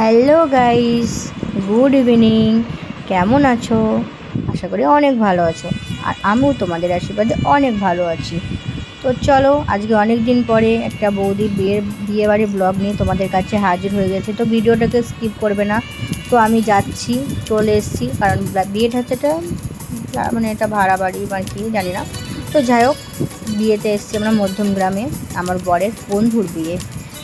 Hello guys, good evening. কেমন আছো? আশা করি অনেক ভালো আছো। আর আমিও তোমাদের আশীর্বাদে অনেক ভালো আছি। তো চলো, আজকে অনেক দিন পরে একটা বৌদির বিয়েবাড়ির ব্লগ নিয়ে তোমাদের কাছে হাজির হয়ে গেছে। তো ভিডিওটাকে স্কিপ করবে না। তো আমি যাচ্ছি, চলে এসেছি, কারণ বিয়েটা হচ্ছে মানে এটা ভাড়া বাড়ি বা কি জানি না। তো যাই হোক, বিয়েতে এসেছি আমরা মধ্যম গ্রামে, আমার বরের বন্ধুর বিয়ে।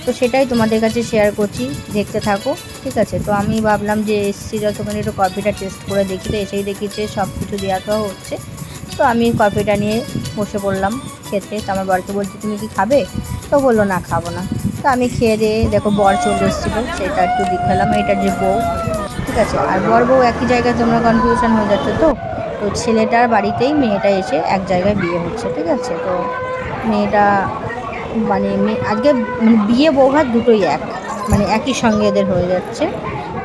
তো সেটাই তোমাদের কাছে শেয়ার করছি, দেখতে থাকো। ঠিক আছে, তো আমি ভাবলাম যে এসছি যতক্ষণ একটু কফিটা টেস্ট করে দেখি। তো এসেই দেখি যে সব কিছু দেওয়া তো হচ্ছে। তো আমি কফিটা নিয়ে বসে পড়লাম খেতে। তো আমার বরকে বলছি, তুমি কি খাবে? তো বললো না, খাবো না। তো আমি খেয়ে দিয়ে দেখো বর চলে এসেছিলো, সেটা একটু দেখালাম। এটার যে বউ, ঠিক আছে, আর বর বউ একই জায়গায়, তোমরা কনফিউশন হয়ে যাচ্ছে। তো তো ছেলেটার বাড়িতেই মেয়েটা এসে এক জায়গায় বিয়ে হচ্ছে। ঠিক আছে, তো মেয়েটা মানে আজকে মানে বিয়ে বৌভাত দুটোই মানে একই সঙ্গে এদের হয়ে যাচ্ছে।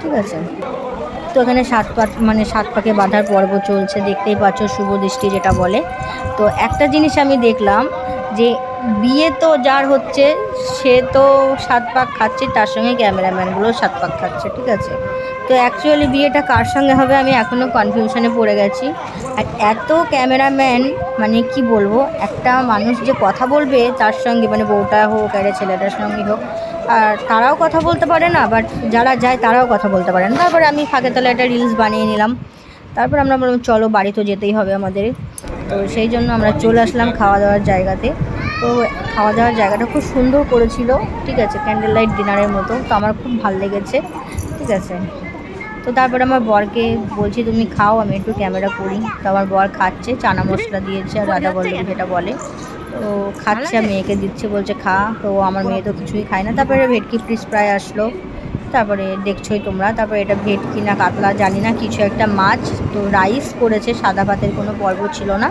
ঠিক আছে, তো এখানে সাত পাকে বাঁধার পর্ব চলছে, দেখতেই পাচ্ছ, শুভ দৃষ্টি যেটা বলে। তো একটা জিনিস আমি দেখলাম যে বিয়ে তো যার হচ্ছে সে তো 7 পাক খাচ্ছে, তার সঙ্গে ক্যামেরাম্যানগুলো 7 পাক খাচ্ছে। ঠিক আছে, তো অ্যাকচুয়ালি বিয়েটা কার সঙ্গে হবে আমি এখনও কনফিউশনে পড়ে গেছি। আর এত ক্যামেরাম্যান, মানে কি বলবো, একটা মানুষ যে কথা বলবে তার সঙ্গে, মানে বউটা হোক আর ছেলেটার সঙ্গে হোক, আর তারাও কথা বলতে পারে না, বাট যারা যায় তারাও কথা বলতে পারে না। তারপরে আমি ফাঁকে তলে একটা রিলস বানিয়ে নিলাম। তারপর আমরা বললাম চলো, বাড়ি তো যেতেই হবে আমাদের। তো সেই জন্য আমরা চলে আসলাম খাওয়া দাওয়ার জায়গাতে। তো খাওয়া দাওয়ার জায়গাটা খুব সুন্দর করেছিল। ঠিক আছে, ক্যান্ডেল লাইট ডিনারের মতো। তো আমার খুব ভালো লেগেছে। ঠিক আছে, তো তারপরে আমার বরকে বলছি, তুমি খাও, আমি একটু ক্যামেরা করি। তো আমার বর খাচ্ছে, চানা মশলা দিয়েছে আর রাধা বল্লভী যেটা বলে। তো খাচ্ছে, মেয়েকে দিচ্ছে, বলছে খা। তো আমার মেয়ে তো কিছুই খায় না। তারপরে ভেটকি ফিশ ফ্রাই আসলো। তারপরে দেখছোই তোমরা। তারপরে এটা ভেটকি না কাতলা জানি না, কিছু একটা মাছ। তো রাইস করেছে, সাদা ভাতের কোনো পর্ব ছিল না।